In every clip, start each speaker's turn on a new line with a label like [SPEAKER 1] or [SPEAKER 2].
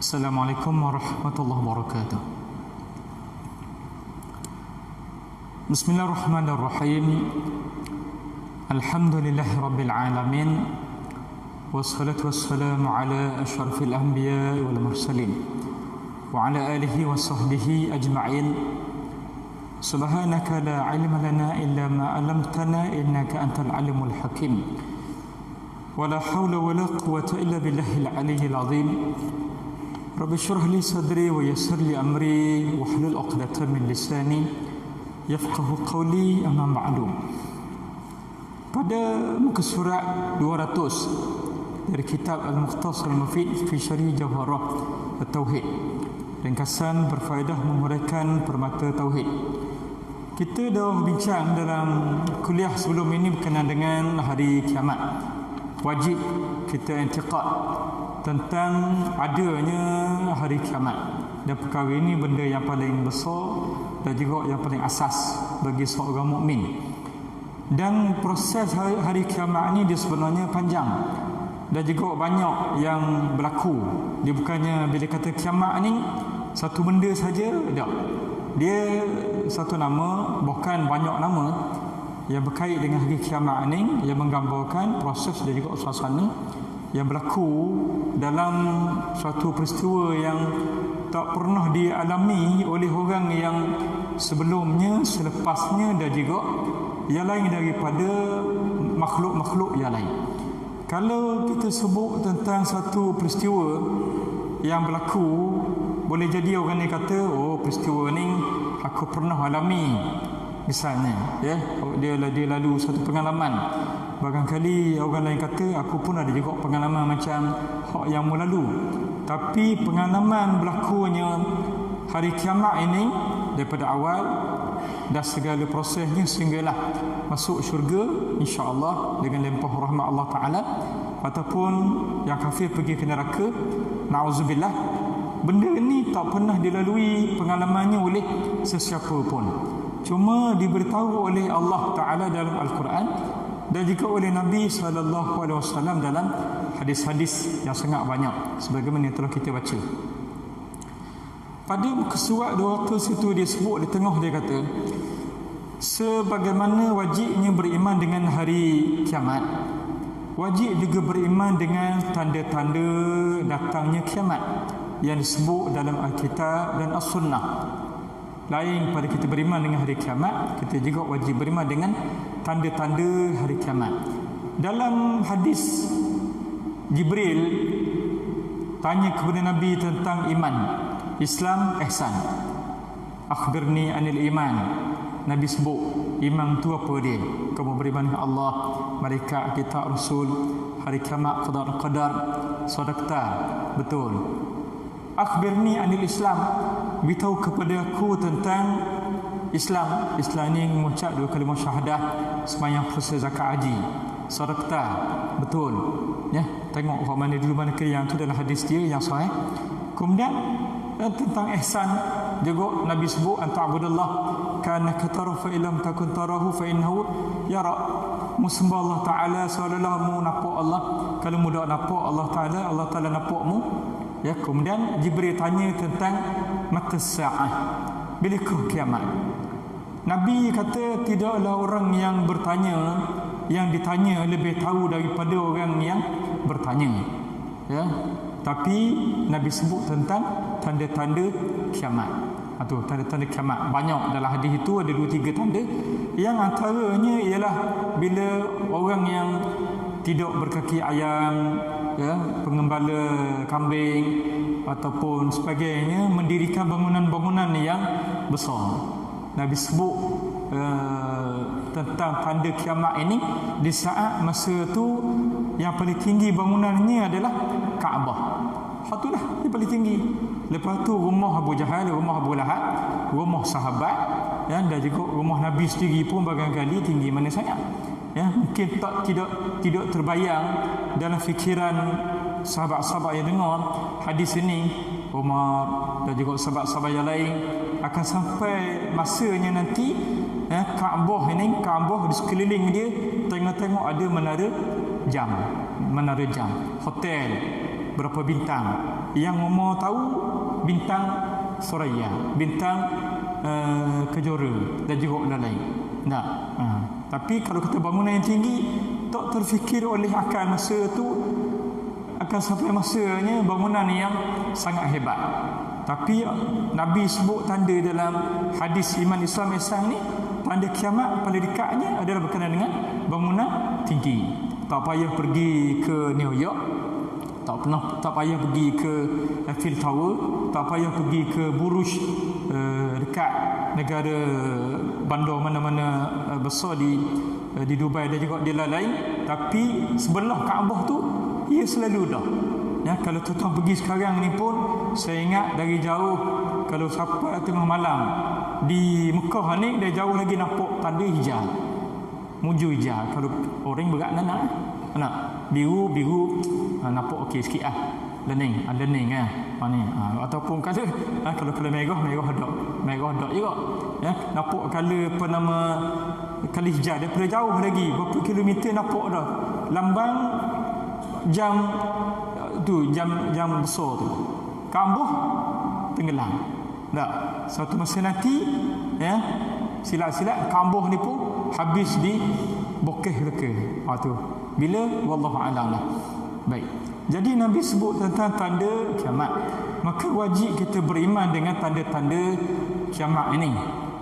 [SPEAKER 1] Assalamualaikum warahmatullahi wabarakatuh. Bismillahirrahmanirrahim. Alhamdulillahi rabbil alamin. Wassalatu wassalamu ala asyrafil anbiya wal mursalin wa ala alihi wa sahbihi ajma'in. Subhanaka la ilma lana illa ma 'allamtana innaka antal alimul hakim. Wala haula wala quwwata illa billahil aliyyil azim. Rabbi syrah li sadri wa yassir li amri wahlul 'uqdatam min lisani yafqahu qawli, amma ba'du. Pada muka surat 200 dari kitab Al-Mukhtasar Al-Mufid fi Syarih Jawharah At-Tauhid, ringkasan berfaedah menguraikan permata tauhid. Kita dah bincang dalam kuliah sebelum ini berkenaan dengan hari kiamat. Wajib kita i'tiqad tentang adanya hari kiamat, dan perkara ini benda yang paling besar dan juga yang paling asas bagi seorang mukmin. Dan proses hari kiamat ini dia sebenarnya panjang dan juga banyak yang berlaku. Dia bukannya bila kata kiamat ni satu benda saja, tak. Dia satu nama, bukan banyak nama yang berkait dengan hari kiamat ini, yang menggambarkan proses dan juga suasana yang berlaku dalam suatu peristiwa yang tak pernah dialami oleh orang yang sebelumnya, selepasnya, dan juga yang lain daripada makhluk-makhluk yang lain. Kalau kita sebut tentang satu peristiwa yang berlaku, boleh jadi orang ni kata, oh peristiwa ni aku pernah alami. Misalnya, ya, dia lalu satu pengalaman. Barangkali orang lain kata, aku pun ada juga pengalaman macam hak yang lalu. Tapi pengalaman berlakunya hari kiamat ini daripada awal dan segala prosesnya sehinggalah masuk syurga insya-Allah dengan limpah rahmat Allah Taala, ataupun yang kafir pergi ke neraka, na'udzubillah. Benda ini tak pernah dilalui pengalamannya oleh sesiapa pun. Cuma diberitahu oleh Allah Taala dalam Al-Quran dan juga oleh Nabi SAW dalam hadis-hadis yang sangat banyak, sebagaimana yang telah kita baca. Pada muka surat 200 itu dia sebut di tengah, dia kata, sebagaimana wajibnya beriman dengan hari kiamat, wajib juga beriman dengan tanda-tanda datangnya kiamat yang disebut dalam Alkitab dan As-Sunnah. Lain pada kita beriman dengan hari kiamat, kita juga wajib beriman dengan tanda-tanda hari kiamat. Dalam hadis, Jibril tanya kepada Nabi tentang iman, Islam, ihsan. Akhbirni anil iman. Nabi sebut iman tu apa dia? Kamu beriman dengan Allah, malaikat, kitab, rasul, hari kiamat, qadar, sadaqta. Betul. Akhbirni anil Islam. Beritahu kepada aku tentang Islam. Islam ni mengucap 2 kalimah syahadah, sembahyang, puasa, zakat, haji. Sadaqta. Betul. Ya, tengok mana dulu mana kiri yang tu dalam hadis dia yang sahih. Kemudian tentang ihsan juga Nabi sebut, anta'budallah kana katara fa illam takun tarahu fa innahu yara. Musembah Allah Taala seolah-olah mu nampak Allah. Kalau mu dak nampak Allah Taala, Allah Taala nampakmu. Ya, kemudian Jibril tanya tentang mata sa'ah, bilakah kiamat. Nabi kata tidaklah orang yang bertanya, yang ditanya lebih tahu daripada orang yang bertanya. Ya, tapi Nabi sebut tentang tanda-tanda kiamat. Atau tanda-tanda kiamat banyak dalam hadis itu, ada 2-3 tanda. Yang antaranya ialah bila orang yang tidak berkaki ayam, ya, pengembala kambing ataupun sebagainya, mendirikan bangunan-bangunan yang besar. Nabi sebut tentang tanda kiamat ini di saat masa tu yang paling tinggi bangunannya adalah Kaabah. Itulah yang paling tinggi. Lepas tu rumah Abu Jahal, rumah Abu Lahab, rumah sahabat, ya, dan juga rumah Nabi sendiri pun barangkali tinggi mana sangat. Ya, mungkin tidak terbayang dalam fikiran sahabat-sahabat yang dengar hadis ini, Umar dan juga sahabat-sahabat yang lain, akan sampai masanya nanti, ya, Kaabah ini, Kaabah di sekeliling dia tengok-tengok ada menara jam, hotel, berapa bintang. Yang mau tahu bintang Suraya, bintang Kejora dan juga lain-lain. Tak. Tapi kalau kata bangunan yang tinggi, tak terfikir oleh akal masa tu akan sampai masanya bangunan yang sangat hebat. Tapi Nabi sebut tanda dalam hadis Iman Islam Ihsan ni, tanda kiamat paling dekatnya adalah berkenaan dengan bangunan tinggi. Tak payah pergi ke New York, tak payah pergi ke Eiffel Tower, tak payah pergi ke Buruj dekat negara bandar mana-mana besar di Dubai dan juga di lain-lain. Tapi sebelah Kaabah tu ia selalu dah. Ya, kalau tuan-tuan pergi sekarang ni pun, saya ingat dari jauh kalau sampai tengah malam di Mekah ni, dari jauh lagi nampak tanda hijau, muju hijau. Kalau orang berat nak biru nampak okey sikit lening ni ataupun kalau merah dak juga ya, nampak kali hijau daripada jauh lagi berapa kilometer nampak dah lambang jam besar tu. Kaabah tenggelam. Tak, suatu masa nanti ya, silat-silat Kaabah ni pun habis di bokeh leka. Tu bila wallahu a'lam lah. Baik. Jadi Nabi sebut tentang tanda kiamat. Maka wajib kita beriman dengan tanda-tanda kiamat ini.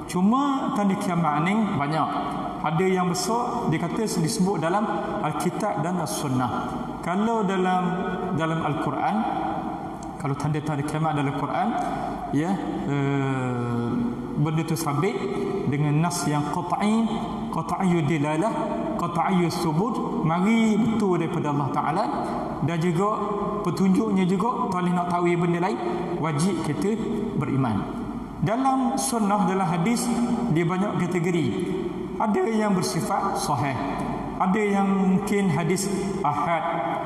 [SPEAKER 1] Cuma tanda kiamat ini banyak. Ada yang besar dia kata disebut dalam Alkitab dan As-Sunnah. Kalau dalam Al-Quran, kalau tanda-tanda kiamat dalam Al-Quran ya, benda tu sabit dengan nas yang qat'i dilalah, qat'i subut, mari betul daripada Allah Taala, dan juga petunjuknya juga paling nak tahu benda lain, wajib kita beriman. Dalam sunnah, dalam hadis, dia banyak kategori. Ada yang bersifat sahih, ada yang mungkin hadis ahad.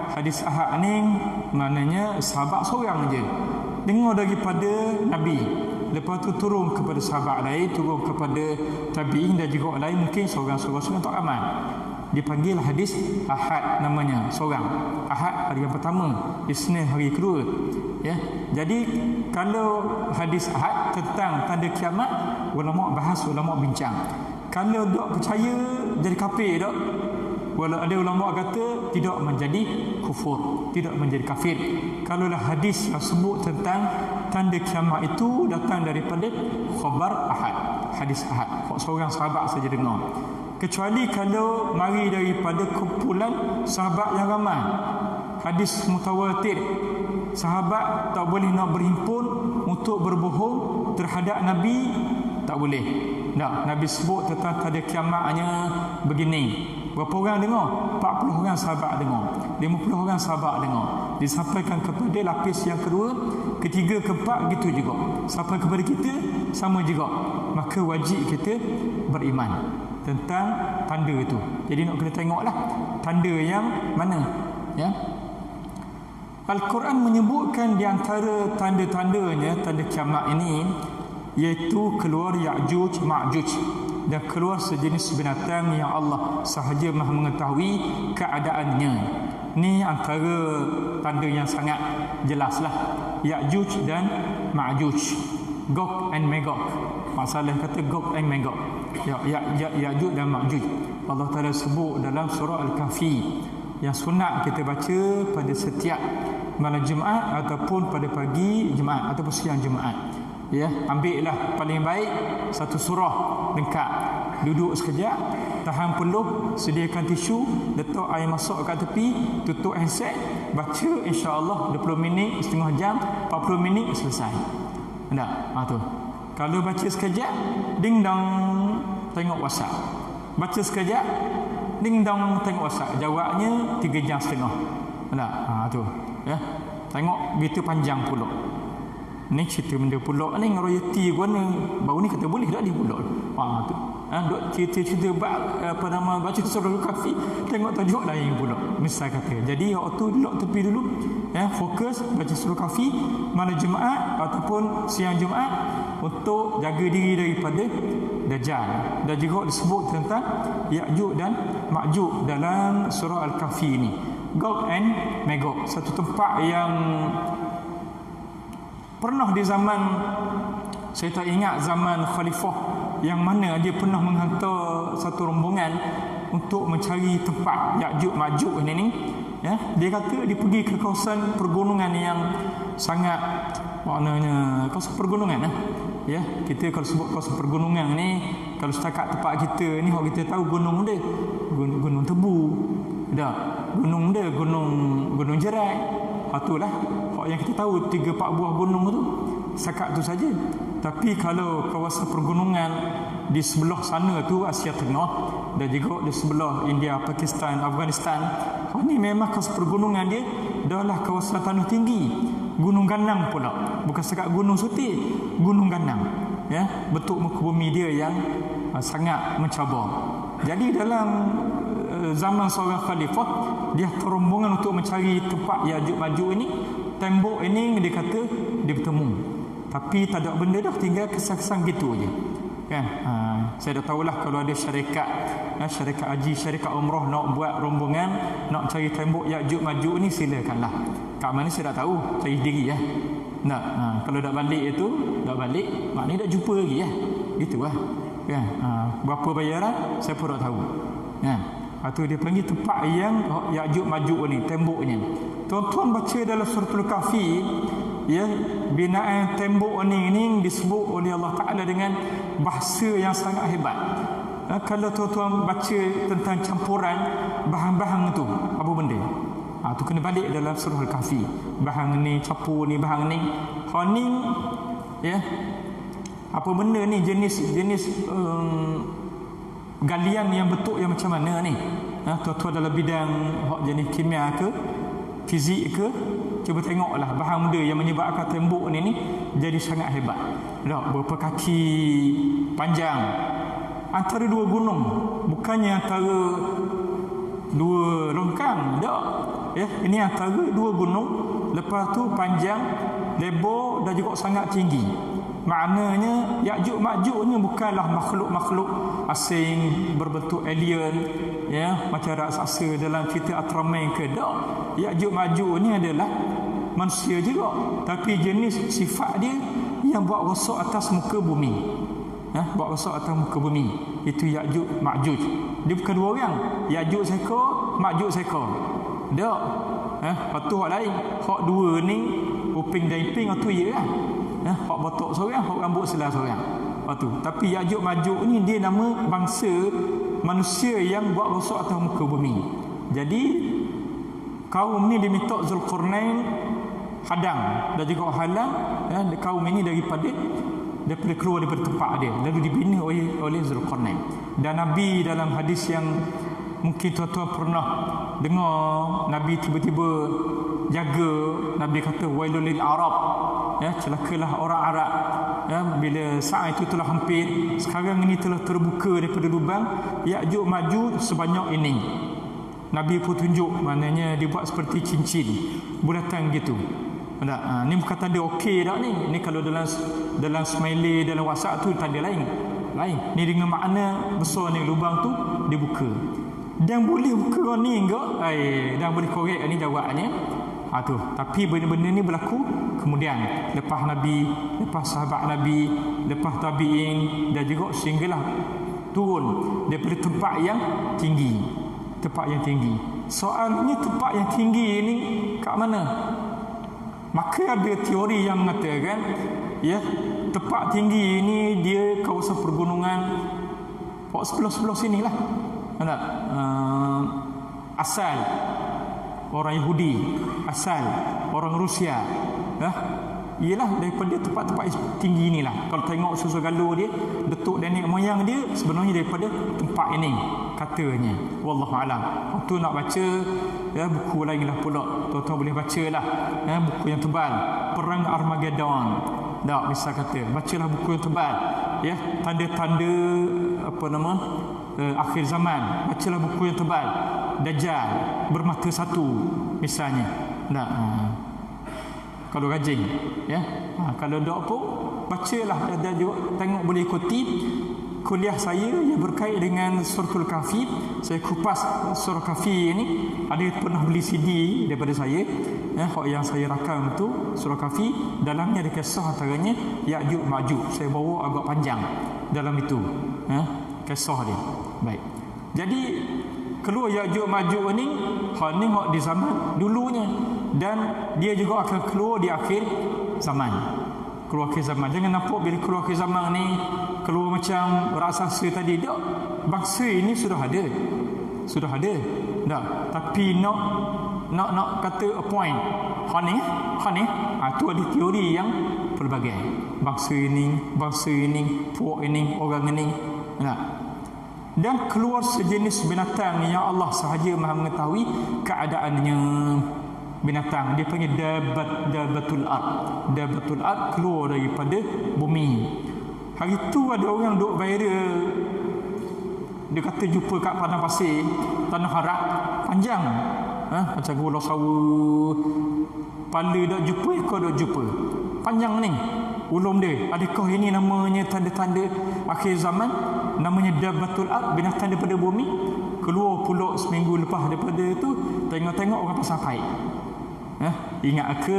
[SPEAKER 1] Hadis ahad ni maknanya sahabat seorang je dengar daripada Nabi, lepas tu turun kepada sahabat lain, turun kepada tabi'in dan juga lain, mungkin seorang tak ramai. Dipanggil hadis ahad namanya, seorang. Ahad hari yang pertama, Isnin hari kedua. Ya. Jadi kalau hadis ahad tentang tanda kiamat, ulama bahas, ulama bincang. Kalau tak percaya jadi kafir tak? Walau ada ulama kata tidak menjadi kufur, tidak menjadi kafir. Kalaulah hadis yang sebut tentang tanda kiamat itu datang daripada khabar ahad, hadis ahad, seorang sahabat saja dengar. Kecuali kalau mari daripada kumpulan sahabat yang ramai, hadis mutawatir, sahabat tak boleh nak berhimpun untuk berbohong terhadap Nabi, tak boleh. Tak, Nabi sebut tentang tanda kiamatnya begini. Berapa orang dengar? 40 orang sahabat dengar, 50 orang sahabat dengar. Disampaikan kepada lapis yang kedua, ketiga, keempat, gitu juga. Sampai kepada kita sama juga. Maka wajib kita beriman tentang tanda itu. Jadi nak kena tengoklah tanda yang mana ya. Al-Quran menyebutkan di antara tanda-tandanya tanda kiamat ini, iaitu keluar Ya'juj Ma'juj dan keluar sejenis binatang yang Allah sahaja Maha mengetahui keadaannya. Ni antara tanda yang sangat jelaslah, Ya'juj dan Ma'juj, Gog and Magog. Masalah kata Gog and Magog, Ya'juj dan Ma'juj. Allah Ta'ala sebut dalam surah Al-Kahfi, yang sunat kita baca pada setiap malam Jumaat ataupun pada pagi Jumaat ataupun siang Jumaat. Ya, ambillah paling baik satu surah lengkap. Duduk sekejap, tahan peluh, sediakan tisu, letak air masak kat tepi, tutup handset, baca, insya-Allah 20 minit, setengah jam, 40 minit selesai. Tak? Tu. Kalau baca sekejap, ding dong tengok WhatsApp. Baca sekejap, ding dong tengok WhatsApp. Jawabnya 3 jam setengah. Tak? Tu. Ya. Tengok begitu panjang pula. Ni cerita benda pulak ni royalty gua ni baru ni kata boleh tak dia pulak. Tu. Duk cerita-cerita baca surah Al-Kahfi, tengok tajuk lain pula. Misal kata. Jadi waktu duduk tepi dulu, fokus baca surah Al-Kahfi malam Jumaat ataupun siang Jumaat untuk jaga diri daripada Dajjal. Dan juga disebut tentang Ya'juj dan Ma'juj dalam surah Al-Kahfi ini. Gog and Magog, satu tempat yang pernah di zaman, saya tak ingat zaman khalifah yang mana dia pernah menghantar satu rombongan untuk mencari tempat Ya'juj Ma'juj ini ya. Dia kata dia pergi ke kawasan pergunungan yang sangat, maknanya kawasan pergunungan ya. Kita kalau sebut kawasan pergunungan ni, kalau setakat tempat kita ni, kita tahu gunung dia gunung Tebu dah, gunung dia gunung Jerat. Itulah yang kita tahu 3-4 buah gunung tu, setakat tu saja. Tapi kalau kawasan pergunungan di sebelah sana tu Asia Tengah dan juga di sebelah India, Pakistan, Afghanistan, ni memang kawasan pergunungan dia adalah kawasan tanah tinggi, gunung ganang pula, bukan sekat gunung Suti, gunung ganang ya. Bentuk muka bumi dia yang sangat mencabar. Jadi dalam zaman seorang khalifah, dia terombongan untuk mencari tempat Ya'juj Ma'juj ini. Tembok ini dia kata dia bertemu, tapi tak ada benda dah, tinggal kesan-kesan gitu aja kan. Saya dah tahulah kalau ada syarikat haji, syarikat umrah nak buat rombongan nak cari tembok Ya'juj Ma'juj ni, silakanlah. Kat mana saya tak tahu, cari sendiri ya. Kalau dak balik maknanya dak jumpa lagi ya. Gitulah kan. Berapa bayaran saya pun tak tahu kan. Atau dia panggil tempat yang Ya'juj Ma'juj ni, temboknya. Tuan-tuan baca dalam Suratul Kahfi ya, binaan tembok ni disebut oleh Allah Ta'ala dengan bahasa yang sangat hebat. Kalau tuan-tuan baca tentang campuran bahan-bahan tu, apa benda? Tu kena balik dalam Surah Al-Kahfi. Bahan ni campur ni, bahan ni. Ni ya, apa benda ni, jenis galian yang bentuk yang macam mana ni? Tuan-tuan dalam bidang jenis kimia ke, fizik ke, cuba tengoklah bahan benda yang menyebabkan tembok ni jadi sangat hebat. Berapa kaki panjang, antara dua gunung, bukannya antara dua longkang, tak ya. Ini antara dua gunung, lepas tu panjang, lebar dan juga sangat tinggi. Maknanya Ya'juj Ma'juj ni bukanlah makhluk-makhluk asing berbentuk alien ya, macam raksasa dalam cerita Ultraman ke, tak. Ya'juj Ma'juj ni adalah manusia juga, tapi jenis sifat dia yang buat rosak atas muka bumi buat rosak atas muka bumi. Itu Ya'juj Ma'juj. Dia bukan dua orang, Ya'juj seekor, Ma'juj seekor, tak. Lepas tu hak lain, hak dua ni uping dan iping tu ya lah. Hak botok seorang, hak rambut selah seorang. Lepas tu, tapi Ya'juj Ma'juj ni dia nama bangsa manusia yang buat rosak atas muka bumi. Jadi kaum ni diminta Zulkarnain hadang dan juga halang kaum ini daripada keluar daripada tempat dia, lalu dibina oleh Zulkarnain. Dan Nabi dalam hadis yang mungkin tuan-tuan pernah dengar, Nabi tiba-tiba jaga, Nabi kata wailul lil Arab ya, celakalah orang Arab ya, bila saat itu telah hampir, sekarang ini telah terbuka daripada lubang Ya'juj Ma'juj sebanyak ini. Nabi pun tunjuk, maknanya dia buat seperti cincin bulatan gitu. Ni bukan tanda okey tak ni. Ni kalau dalam smiley, dalam WhatsApp tu tanda lain. Ni dengan makna besar ni, lubang tu dibuka. Dan boleh buka ni enggak? Dan boleh korek ni jawabannya. Tu. Tapi benda-benda ni berlaku kemudian lepas Nabi, lepas sahabat Nabi, lepas tabi'in, dan juga sehinggalah turun daripada tempat yang tinggi. Tempat yang tinggi. Soalnya tempat yang tinggi ni kat mana? Maka ada teori yang mengatakan ya, tempat tinggi ini dia kawasan pergunungan sebelah-sebelah sinilah. Asal orang Yahudi, asal orang Rusia ialah daripada tempat-tempat tinggi inilah. Kalau tengok susu galuh dia, datuk dan nenek moyang dia sebenarnya daripada tempat ini katanya. Wallahu alam. Tu nak baca ya, buku lain lah pula, tuan-tuan boleh baca lah buku yang tebal, Perang Armageddon. Tak bisa kata, bacalah buku yang tebal ya, tanda-tanda akhir zaman. Bacalah buku yang tebal, Dajjal bermata satu misalnya. Kalau rajin ya, kalau tak pun bacalah dan juga tengok, boleh ikuti kuliah saya yang berkait dengan Suratul Kahfi. Saya kupas surah Kahfi ini. Ada pernah beli CD daripada saya, yang saya rakam tu surah Kahfi. Dalamnya ada kisah antaranya Ya'juj Ma'juj. Saya bawa agak panjang dalam itu, kisah dia. Baik. Jadi keluar Ya'juj Ma'juj ni hak di zaman dulunya, dan dia juga akan keluar di akhir zaman. Keluar akhir zaman. Jangan nampak bila keluar akhir zaman ni keluar macam raksasa tadi. Tak. Bangsa ini sudah ada. Tak. Tapi nak kata a point. Hak ni. Tu ada teori yang pelbagai. Bangsa ini, puak ini, orang ini. Tak. Dan keluar sejenis binatang yang Allah sahaja Maha mengetahui keadaannya. Binatang dia panggil dabatul ard keluar daripada bumi. Hari tu ada orang duk viral, dia kata jumpa kat padang pasir tanah harak panjang, macam gula sawa, pala dak jumpa, ekor dak jumpa, panjang ni ulum dia. Adakah ini namanya tanda-tanda akhir zaman? Namanya dabatul ard, binatang daripada bumi. Keluar pula seminggu lepas daripada itu, tengok-tengok orang pasang paik. Ingat ke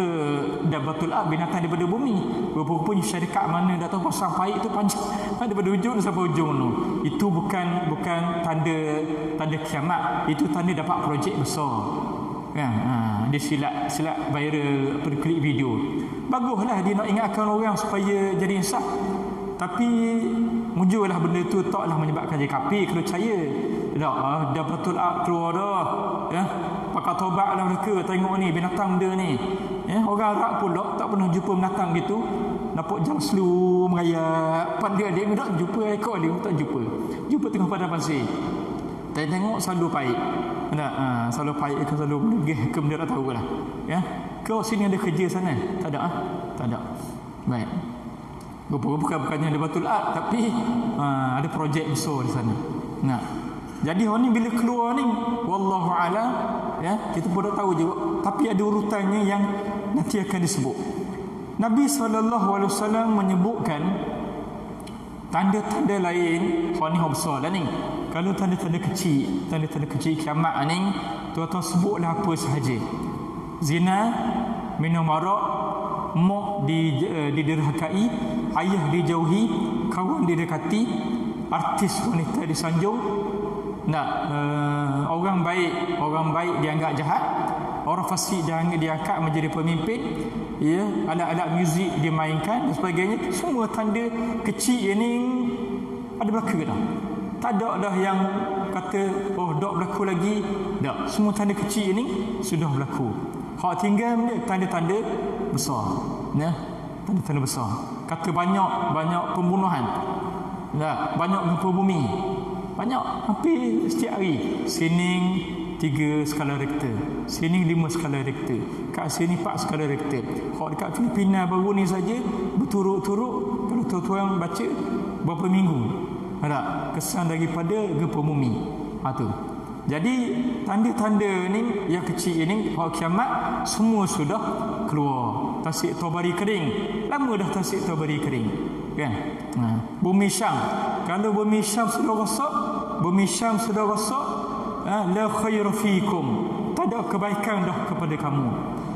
[SPEAKER 1] dabatul ard, binatang daripada bumi? Rupa-rupanya syarikat mana tak tahu pasang paik tu panjang daripada ujung sampai ujung tu. Itu bukan tanda kiamat, itu tanda dapat projek besar. Dia silap viral klip video. Baguslah dia nak ingatkan orang supaya jadi insaf. Tapi muncullah benda tu taklah menyebabkan jadi kafir kalau percaya. Dabatul ard keluar dah. Pakai tobatlah mereka, tengok ni binatang dia ni. Orang Arab pula tak pernah jumpa binatang gitu. Nampak jalan slow merayap. Pandai dia tak jumpa ekor dia, tak jumpa. Jumpa tengah padang pasir. Tengok selalu paik. Selalu paik ke selalu menegih ke benda tak tahulah. Kau sini ada kerja sana? Tak ada. Tak ada. Baik. Bukannya ada batul ard, tapi ada projek besar di sana. Jadi orang ni bila keluar ni, wallahu a'lam, kita pun dah tahu juga, tapi ada urutannya yang nanti akan disebut. Nabi SAW menyebutkan tanda-tanda lain. Orang ni besar dah ni. Kalau tanda-tanda kecil kiamat ni, tuan-tuan sebutlah apa sahaja. Zina, minum arak, mak diderhakai, ayah dijauhi, kawan didekati, artis wanita disanjung. Orang baik dianggap jahat, orang fasik diangkat menjadi pemimpin, alat-alat muzik dimainkan dan sebagainya. Semua tanda kecil ini ada berlaku dah. Tak ada dah yang kata dak berlaku lagi. Tak, semua tanda kecil ini sudah berlaku. Hak tinggal tanda-tanda besar. Tanda-tanda besar. Kata banyak pembunuhan. Banyak gempa bumi. Banyak, hampir setiap hari. Sining 3 skala Richter, Sining 5 skala Richter, kat sini 4 skala Richter. Hak dekat Filipina baru ni saja berturut-turut, kalau tuan-tuan baca berapa minggu ada kesan daripada gempa bumi. Tu. Jadi tanda-tanda ni yang kecil ini, hak kiamat semua sudah keluar. Tasik Tabari kering. Lama dah Tasik Tabari kering. Kan? Bumi Syam. Kalau bumi Syam sudah rosak, la khaira fikum. Tak ada kebaikan dah kepada kamu.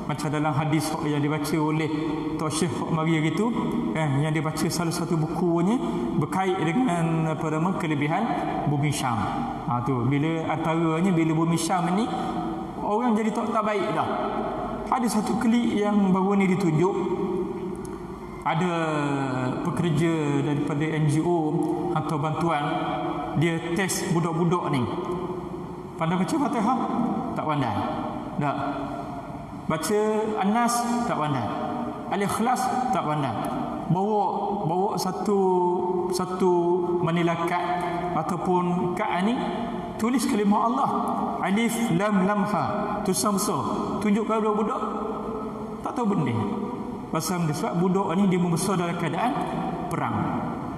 [SPEAKER 1] Macam dalam hadis yang dibaca oleh Tok Syekh Maria itu, yang dia baca salah satu bukunya berkait dengan kelebihan bumi Syam. Tu bila antaranya bila bumi Syam ni orang jadi tak baik dah. Ada satu klik yang baru ni ditunjuk. Ada pekerja daripada NGO atau bantuan, dia test budak-budak ni. Pandai baca Fatihah? Tak pandai. Tak. Baca An-Nas? Tak pandai. Al-Ikhlas? Tak pandai. Bawa satu manila kad ataupun kad ni, tulis kalimah Allah. Alif lam lam ha. Tulisan besar. Tunjuk kepada budak, tak tahu benda. Pasal sebab budak ni dia membesar dalam keadaan perang.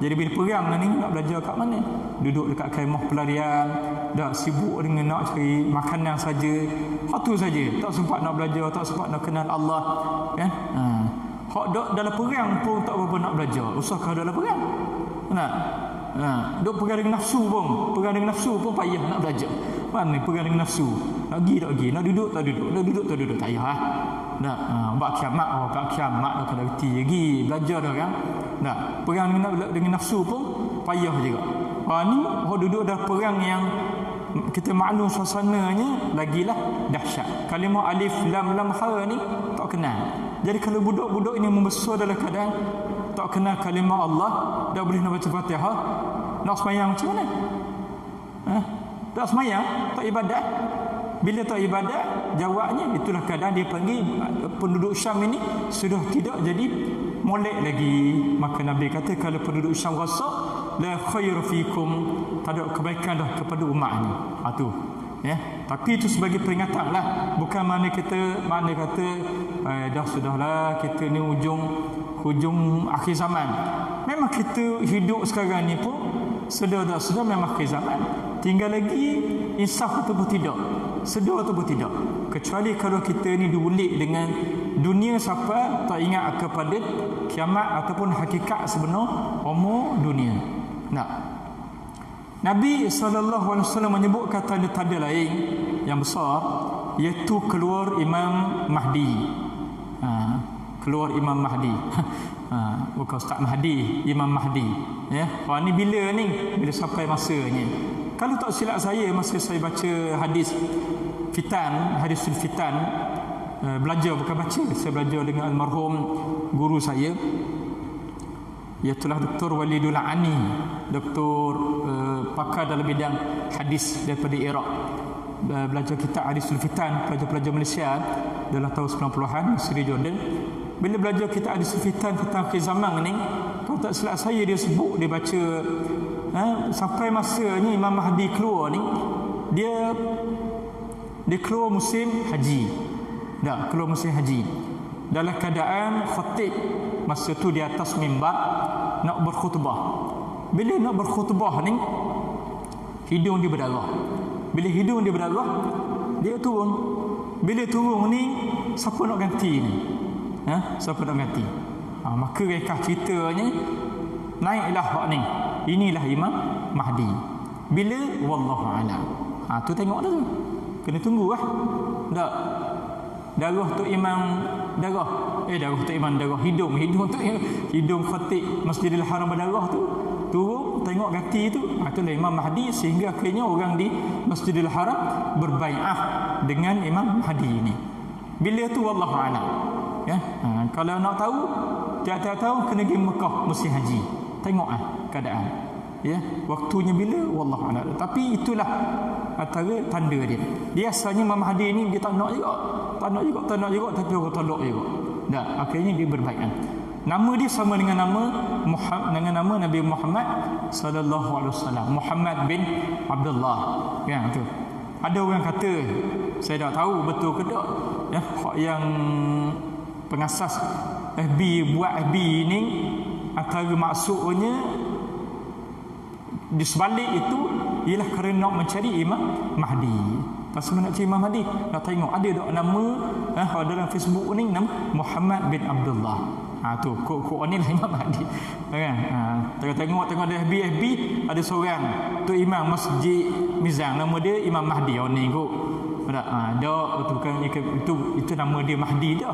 [SPEAKER 1] Jadi bila perang ni nak belajar kat mana? Duduk dekat kemah pelarian, dah sibuk dengan nak cari makanan saja. Hak tu saja, tak sempat nak belajar, tak sempat nak kenal Allah, kan? Hak dalam perang pun tak apa nak belajar. Usahkah dalam perang? Duk pegang dengan nafsu pun payah nak belajar. Mana pegang dengan nafsu, nak pergi tak pergi, nak duduk tak duduk, tak payah. Dah, bak kiamat dah kena reti lagi belajar dah kan. Dah, pegang dengan nafsu pun payah juga. Ni duduk dah perang yang kita maklum suasananya lagilah dahsyat. Kalimah alif lam ha ni tak kenal. Jadi kalau budak-budak ini membesar dalam keadaan tak kenal kalimah Allah, dah boleh nak baca Fatihah, nak sembahyang macam mana? Tak sembahyang, tak ibadat. Bila tak ibadat, jawabnya itulah keadaan dia panggil penduduk Syam ini sudah tidak jadi molek lagi. Maka Nabi kata kalau penduduk Syam rasa la khair fikum, tak ada kebaikan dah kepada umat ni. Tu ya. Tapi itu sebagai peringatan lah, bukan mana kata dah sudahlah kita ni hujung akhir zaman. Memang kita hidup sekarang ni pun sedar memang akhir zaman. Tinggal lagi insaf ataupun tidak, sedar ataupun tidak. Kecuali kalau kita ni diulik dengan dunia siapa tak ingat kepada kiamat ataupun hakikat sebenar umur dunia. Nabi SAW menyebutkan tanda-tanda lain yang besar, iaitu keluar Imam Mahdi. Keluar Imam Mahdi. Bukan Ustaz Mahdi, Imam Mahdi. Ya, ni bila sampai masanya. Kalau tak silap saya, masa saya baca hadisul fitan, belajar bukan baca, saya belajar dengan almarhum guru saya, iaitulah Dr. Walidul Ani, doktor pakar dalam bidang hadis daripada Iraq. Belajar kitab hadisul fitan, pelajar-pelajar Malaysia dalam tahun 90-an, Sri Jordan. Bila belajar kitab hadisul fitan tentang akhir zaman ni, kalau tak silap saya dia sebut, dia baca sampai masanya Imam Mahdi keluar ni, dia keluar musim haji. Keluar musim haji dalam keadaan khatib masa tu di atas mimbar nak berkhutbah. Bila nak berkhutbah ni, hidung dia berdarah. Bila hidung dia berdarah, dia turun. Bila turun ni, siapa nak ganti ni? Siapa nak ganti? Maka rekah ceritanya, naiklah hak ni, inilah Imam Mahdi. Bila? Wallahu a'lam. Tu tengok dah tu. Kena tunggu lah. Tak. Darah tu imam darah. Darah tu imam darah. Hidung tu hidung khatib Masjidil Haram berdarah tu. Turun tengok ganti tu. Itulah Imam Mahdi, sehingga akhirnya orang di Masjidil Haram berbai'ah dengan Imam Mahdi ini. Bila tu wallahu a'lam. Ya. Kalau nak tahu, tiap-tiap tahun kena pergi Mekah musim haji. Tengok keadaan. Ya, waktunya bila wallahu a'lam. Tapi itulah antara tanda dia. Biasanya Imam Mahdi ni dia tak nak juga, tapi orang tolak juga. Akhirnya dia berbaikan. Nama dia sama dengan nama Nabi Muhammad sallallahu alaihi wasallam, Muhammad bin Abdullah. Ya, tu. Ada orang kata, saya tak tahu betul ke tak, ya, yang pengasas buat FB ni, antara maksudnya di sebalik itu ialah kerana nak mencari Imam Mahdi. Pasal nak cari Imam Mahdi, nak tengok ada tak nama dalam Facebook ni, nama Muhammad bin Abdullah. Tu kok ni lah Imam Mahdi. Kan? Tengok ada FB ada seorang tu imam Masjid Mizan, nama dia Imam Mahdi. Ni kok. Itu nama dia Mahdi dah.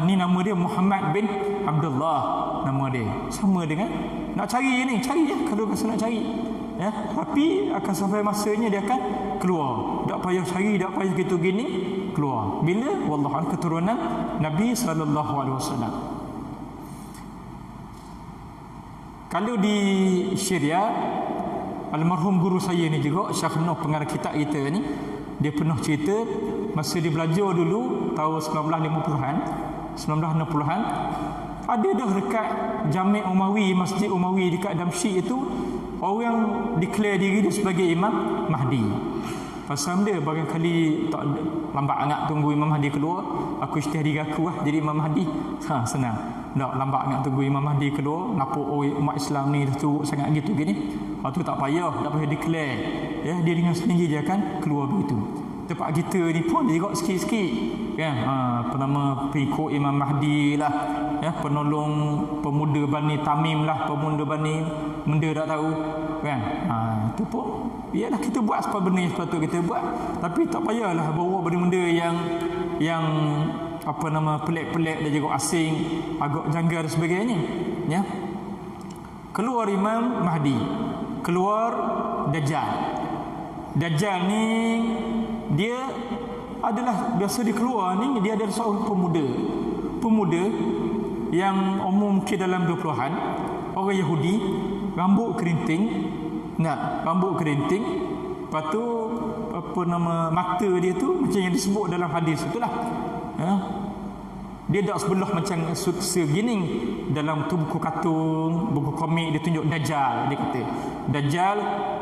[SPEAKER 1] Ni nama dia Muhammad bin Abdullah, nama dia. Sama dengan nak cari ya, kalau rasa nak cari. Ya, tapi akan sampai masanya dia akan keluar. Tak payah cari, tak payah gitu gini, keluar. Bila? Wallahu keturunan Nabi sallallahu alaihi wasallam. Kalau di Syria, almarhum guru saya ni juga, Syekh Nuh, pengarang kitab kita ni, dia pernah cerita masa dia belajar dulu tahun 1960-an, ada dah dekat Jami' Umawi, Masjid Umawi dekat Damsyik itu, orang declare diri dia sebagai Imam Mahdi. Pasal dia barangkali tak lambat sangat tunggu Imam Mahdi keluar, aku isytihad diri aku lah jadi Imam Mahdi. Senang. Tak lambat sangat tunggu Imam Mahdi keluar, nampak umat Islam ni teruk sangat gitu gini. Tu tak payah declare. Ya, dia dengan sendiri dia akan keluar begitu. Tempat kita ni pun dia juga sikit-sikit. Kan? Pertama pengikut Imam Mahdi lah. Ya, penolong pemuda Bani Tamim lah, pemuda Bani benda tak tahu kan. Itu pun ialah kita buat apa benda yang sepatut kita buat, tapi tak payahlah bawa benda-benda yang apa nama pelik-pelik dan juga asing, agak janggal dan sebagainya ya. Keluar Imam Mahdi, keluar Dajjal. Dajjal ni dia adalah biasa dia keluar ni, dia adalah seorang pemuda yang umur mungkin dalam 20-an, orang Yahudi, rambut kerinting. Lepas tu apa nama mata dia tu macam yang disebut dalam hadis itulah. Dia tak sebelah macam segini dalam tu buku kartun, buku komik dia tunjuk Dajjal. Dia kata Dajjal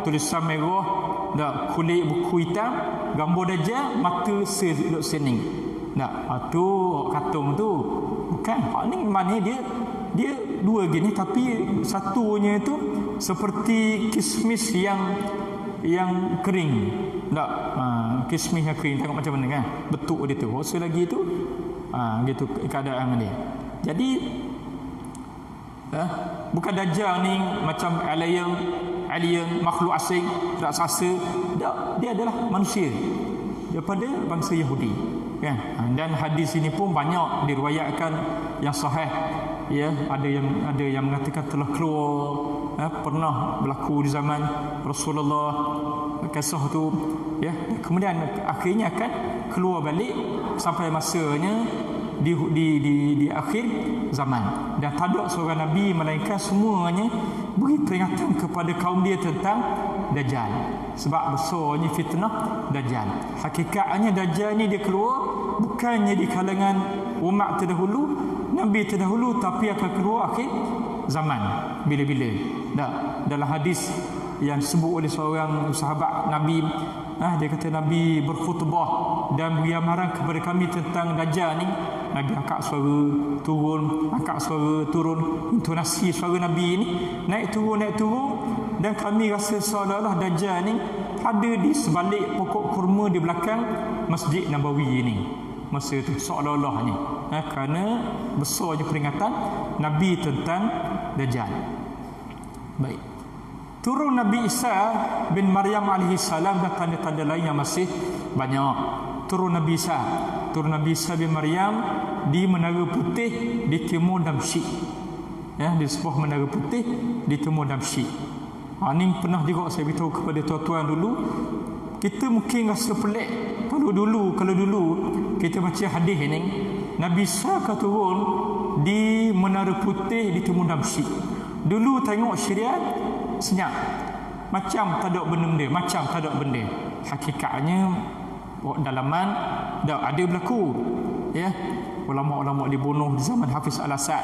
[SPEAKER 1] tulisan merah, dak kulit buku hitam, gambar Dajjal, mata seduk sening. Tu kartun tu. Bukan, hak ni mana dia dua gini, tapi satunya itu seperti kismis yang kering. Kismis yang kering, tengok macam mana kan bentuk dia tu. Rasa lagi tu gitu keadaan dia. Jadi bukan Dajjal ni macam alien makhluk asing raksasa. Dia adalah manusia daripada bangsa Yahudi kan. Dan hadis ini pun banyak diriwayatkan yang sahih ya. Ada yang mengatakan telah keluar, pernah berlaku di zaman Rasulullah kisah tu ya. Kemudian akhirnya akan keluar balik sampai masanya di akhir zaman. Dan tak ada seorang nabi melainkan semuanya beri peringatan kepada kaum dia tentang Dajjal, sebab besarnya fitnah Dajjal. Hakikatnya Dajjal ni dia keluar bukannya di kalangan umat terdahulu, nabi terdahulu, tapi akan keluar akhir zaman bila-bila. Dalam hadis yang disebut oleh seorang sahabat Nabi, dia kata Nabi berkhutbah dan beri amaran kepada kami tentang Dajjal ni. Nabi angkat suara turun, angkat suara turun, intonasi suara Nabi ni naik turun, dan kami rasa seolah-olah Dajjal ni ada di sebalik pokok kurma di belakang Masjid Nabawi ni masa tu, seolah-olahnya kerana besarnya peringatan Nabi tentang Dajjal. Baik, turun Nabi Isa bin Maryam alaihi salam dan tanda-tanda lain yang masih banyak. Turun Nabi Isa bin Maryam di Menara Putih di Timur Damsyik ya, di sebuah Menara Putih di Timur Damsyik. Ini pernah juga saya beritahu kepada tuan-tuan dulu. Kita mungkin rasa pelik kalau dulu kita baca hadis ni, Nabi Isa akan turun di Menara Putih di Timur Damsyik. Dulu tengok syariat senyap, macam tak ada benda. Hakikatnya dalaman dah ada berlaku ya. Ulama-ulama dibunuh di zaman Hafiz Al-Assad.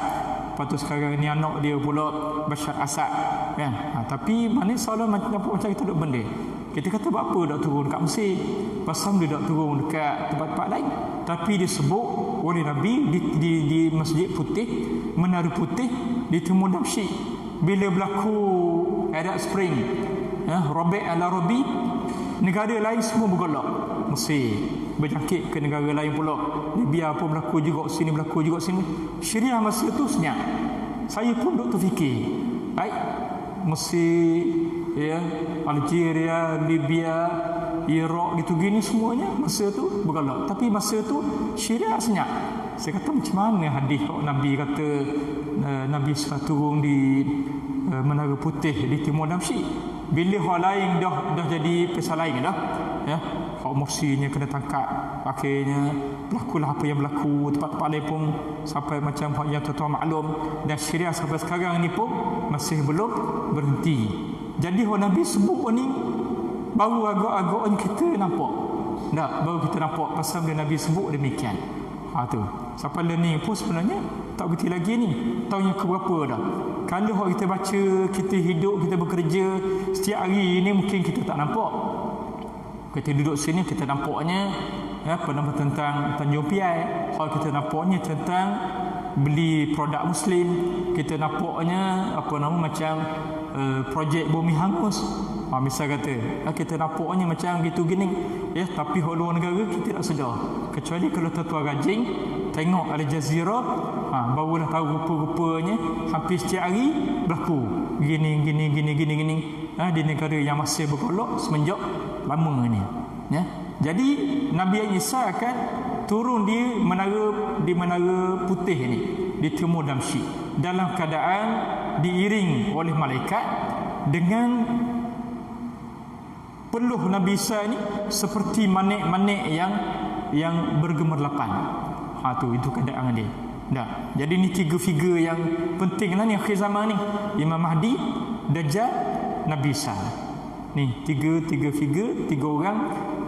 [SPEAKER 1] Lepas tu sekarang ni anak dia pula Bashar Assad kan. Tapi mana soalan nampak macam kita ada benda. Kita kata buat apa dak turun dekat Mesir, pasal dia dak turun dekat tempat-tempat lain. Tapi disebut oleh Nabi di Masjid Putih, Menara Putih di Timur Damsyik. Bila berlaku Arab Spring Rabi' al-Arabi, negara lain semua bergolak. Mesir berjangkit ke negara lain pula, Libya pun berlaku juga sini. Syariah masa tu senyap. Saya pun duk terfikir, baik Mesir ya, Algeria, Libya, Iraq gitu gini semuanya masa tu bergolak, tapi masa tu syariah senyap. Saya kata macam mana hadis Nabi kata Nabi turun di Menara Putih di Timur Damsyik, bila orang lain dah jadi pesal lain dah ya. Hak mufsinya kena tangkap, akhirnya berlakulah apa yang berlaku. Tempat-tempat lain pun sampai macam yang tuan-tuan maklum, dan syariah sampai sekarang ni pun masih belum berhenti. Jadi orang Nabi sebut ni baru agak-agaknya kita nampak. Baru kita nampak pasal bila Nabi sebut demikian. Tu sampai learning pun sebenarnya tak berhenti lagi ni. Tahun yang keberapa dah. Kalau kita baca, kita hidup, kita bekerja setiap hari ni, mungkin kita tak nampak. Kita duduk sini, kita nampaknya nama tentang Tanjung Piai. Kalau kita nampaknya tentang beli produk Muslim, kita nampaknya macam projek bumi hangus. Misal kata kita nampaknya macam gitu gini ya, tapi hak luar negara kita tak sedar. Kecuali kalau tuan-tuan rajin tengok Al Jazeera, barulah tahu rupa-rupanya hampir setiap hari berlaku gini. Di negara yang masih bergolak semenjak lama ni. Ya. Jadi Nabi Isa akan turun di menara putih ni, di Timur Damsyik, dalam keadaan diiring oleh malaikat dengan peluh Nabi Isa ni seperti manik-manik yang bergemerlapan. Itu keadaan dia. Jadi ni 3 figure yang penting lah ni akhir zaman ni. Imam Mahdi, Dajjal, Nabi Isa. Ni tiga figure, 3 orang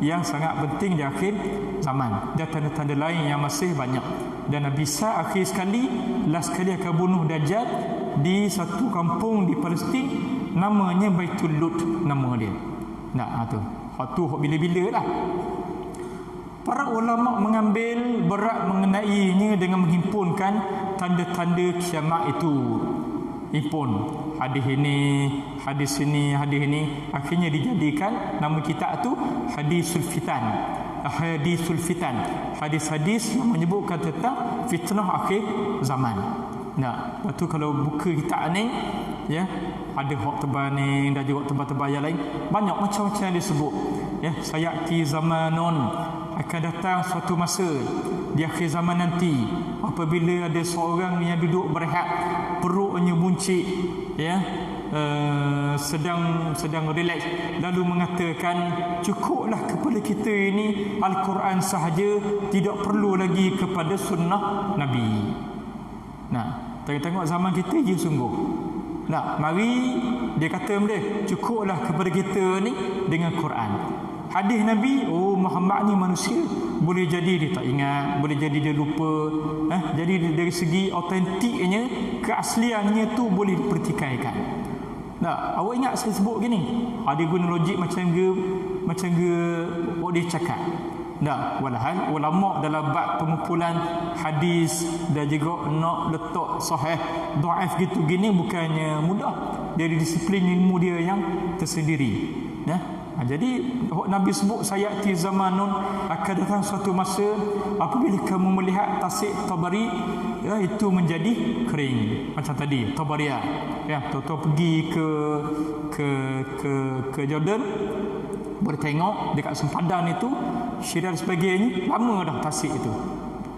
[SPEAKER 1] yang sangat penting di akhir zaman. Dan tanda-tanda lain yang masih banyak. Dan Nabi Isa akhir sekali, last sekali akan bunuh Dajjal di satu kampung di Palestin, namanya Baitul Lut nama dia. Tu. Waktu bila-bila lah. Para ulama mengambil berat mengenainya dengan menghimpunkan tanda-tanda kiamat itu. Himpun hadis ini, hadis ini. Akhirnya dijadikan nama kitab tu Hadisul Fitan. Hadis-hadis yang menyebutkan tentang fitnah akhir zaman. Lepas tu kalau buka kitab ni, ya, ada hak tebal ni dan juga tebal-tebal yang lain, banyak macam-macam yang disebut. Ya, sayati zamanun, akan datang suatu masa di akhir zaman nanti apabila ada seorang yang duduk berehat, perutnya buncit, ya, sedang relax, lalu mengatakan, cukuplah kepada kita ini Al-Quran sahaja, tidak perlu lagi kepada sunnah Nabi. Tengok zaman kita je sungguh. Mari dia kata benda, cukuplah kepada kita ni dengan Quran. Hadis Nabi, Muhammad ni manusia, boleh jadi dia tak ingat, boleh jadi dia lupa. Jadi dari segi autentiknya, keasliannya tu boleh dipertikaikan. Awak ingat saya sebut gini, ada guna logik macam dia cakap. Walhal ulama dalam bab pengumpulan hadis dan juga nak letak sahih dhaif gitu gini bukannya mudah. Dari disiplin ilmu dia yang tersendiri. Jadi Nabi sebut, sayati zamanun, akan datang suatu masa apabila kamu melihat tasik Tabari, ya, itu menjadi kering macam tadi Tabariyah. Ya, tuan-tuan pergi ke Jordan, boleh tengok dekat sempadan itu, Syria dan sebagainya, lama dah tasik itu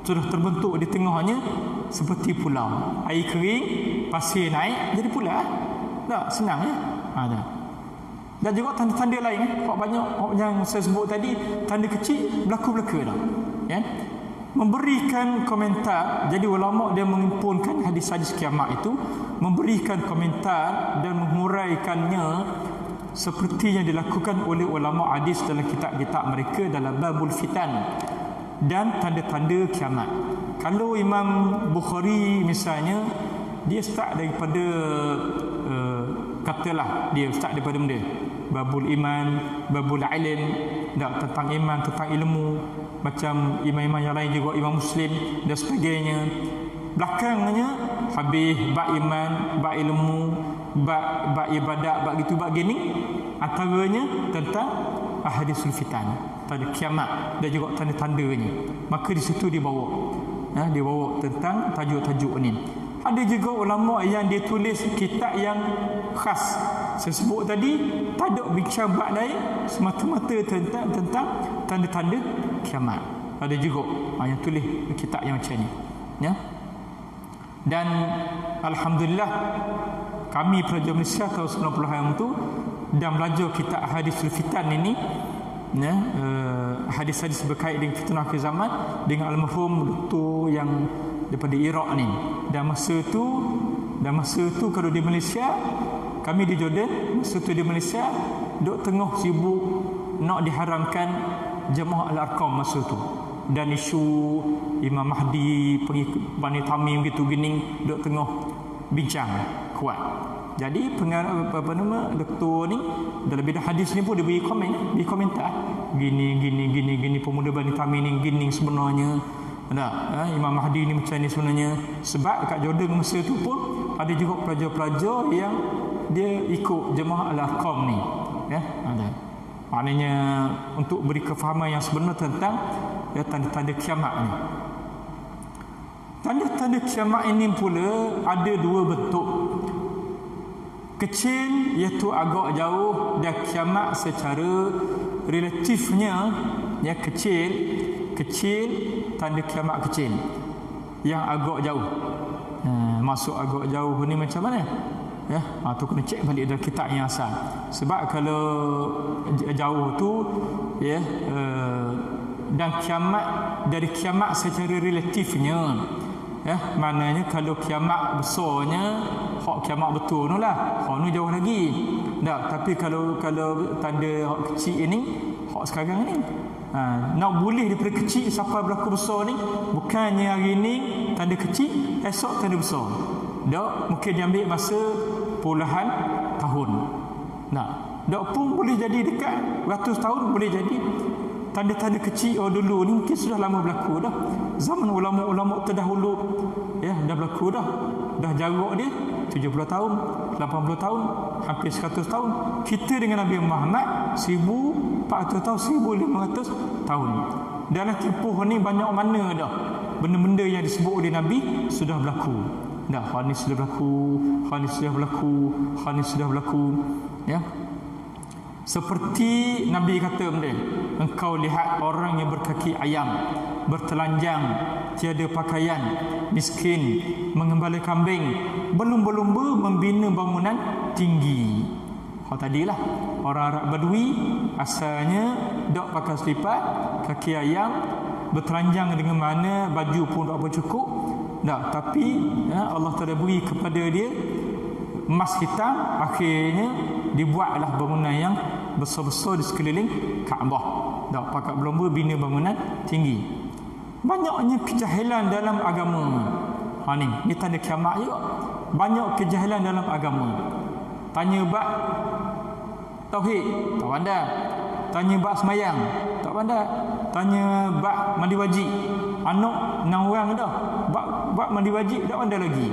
[SPEAKER 1] sudah terbentuk di tengahnya seperti pulau. Air kering, pasir naik jadi pulau. Senang ya. Dan juga tanda-tanda lain, banyak yang saya sebut tadi, tanda kecil berlaku-belaka dah. Ya? Memberikan komentar. Jadi ulama dia menghimpunkan hadis-hadis kiamat itu, memberikan komentar dan menguraikannya seperti yang dilakukan oleh ulama hadis dalam kitab-kitab mereka dalam babul fitan dan tanda-tanda kiamat. Kalau Imam Bukhari misalnya, dia start daripada katalah dia start daripada benda babul iman, babul ilm, tentang iman, tentang ilmu, macam imam-imam yang lain juga, Imam Muslim dan sebagainya. Belakangnya habis bab iman, bab ilmu, bab ibadat, bab gitu, bab gini, antaranya tentang ahadisul fitan, tanda kiamat dan juga tanda-tandanya. Maka di situ dibawa tentang tajuk-tajuk ni. Ada juga ulama yang dia tulis kitab yang khas. Saya sebut tadi, tak ada bincang bab lain, semata-mata tentang tanda-tanda kiamat. Ada juga yang tulis kitab yang macam ni. Ya. Dan alhamdulillah kami pelajar Malaysia tahun 90-an tu dan belajar kitab Hadisul Fitan ini, ya, hadis-hadis berkait dengan fitnah akhir zaman dengan almarhum doktor yang daripada Iraq ni. Dan masa tu kalau di Malaysia, kami di Jordan, masa tu di Malaysia duk tengah sibuk nak diharamkan Jamaah Al-Arqam masa tu. Dan isu Imam Mahdi, pengikut Bani Tamim gitu gini duk tengah bincang kuat. Jadi doktor ni dalam bidang hadis ni pun dia beri komentar gini pemuda Bani Tamim ni gini sebenarnya. Imam Mahdi ni macam ni sebenarnya. Sebab kat Jordan masa tu pun ada juga pelajar-pelajar yang dia ikut Jamaah Al-Arqam ni, ya, ada. Maknanya untuk beri kefahaman yang sebenar tentang, ya, tanda-tanda kiamat ni. Tanda-tanda kiamat ini pula ada 2 bentuk. Kecil iaitu agak jauh, dan kiamat secara relatifnya ya kecil tanda kiamat kecil yang agak jauh. Masuk agak jauh ni macam mana? Ya, tu kena cek balik dalam kitab yang asal. Sebab kalau jauh tu ya dan kiamat, dari kiamat secara relatifnya ya, maknanya kalau kiamat besarnya hak kiamat betul tu lah, hak ni jauh lagi. Tapi kalau tanda hak kecil ini, hak sekarang ni nak boleh daripada kecil sampai berlaku besar ni, bukannya hari ni tanda kecil, esok tanda besar. Mungkin dia ambil masa puluhan tahun. Pun boleh jadi dekat ratus tahun, boleh jadi tanda-tanda kecil dulu ni mungkin sudah lama berlaku dah. Zaman ulama-ulama terdahulu ya dah berlaku dah. Dah jarak dia 70 tahun, 80 tahun, hampir 100 tahun. Kita dengan Nabi Muhammad 1400 tahun, 1500 tahun. Dalam tempoh ni banyak mana dah benda-benda yang disebut oleh Nabi sudah berlaku. Hal ni sudah berlaku, hal ni sudah berlaku, hal ni sudah berlaku ya. Seperti Nabi kata benda, engkau lihat orang yang berkaki ayam, bertelanjang, tiada pakaian, miskin, mengembala kambing, berlumba-lumba membina bangunan tinggi. Tadilah orang Arab Badui asalnya dok pakai selipat, kaki ayam, bertelanjang dengan mana, baju pun tak apa cukup. Tapi ya, Allah Ta'ala beri kepada dia emas hitam, akhirnya dibuatlah bangunan yang besar-besar di sekeliling Kaabah. Pakat berlumba bina bangunan tinggi. Banyaknya kejahilan dalam agama. Ni tanda kiamat juga. Banyak kejahilan dalam agama. Tanya bab tauhid, tak pandai. Tanya bab semayang, tak pandai. Tanya bab mandi wajib, anak 6 orang dah. Bab mandi wajib tak pandai lagi.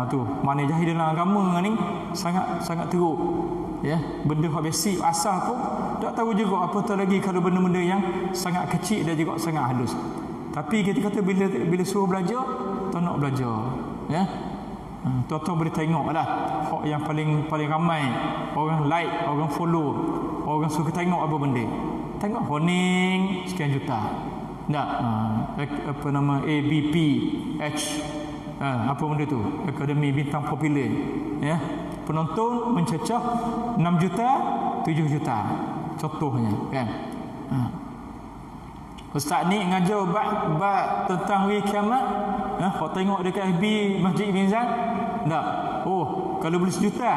[SPEAKER 1] Tu mana jahil dalam agama ni sangat teruk ya. Benda hak basic asal pun tak tahu juga, apatah lagi kalau benda-benda yang sangat kecil dan juga sangat halus. Tapi kita kata bila suruh belajar tak nak belajar ya. Tuan-tuan boleh tengoklah hak yang paling ramai orang like, orang follow, orang suka tengok apa benda. Tengok honing sekian juta. Apa nama ABPH, apa benda tu, Akademi Bintang Popular ya. Penonton mencecah 6 juta, 7 juta contohnya kan. Ustaz ni ngajar bab tentang hari kiamat, kau tengok dekat FB Masjid Ibn Zan kalau boleh 1 juta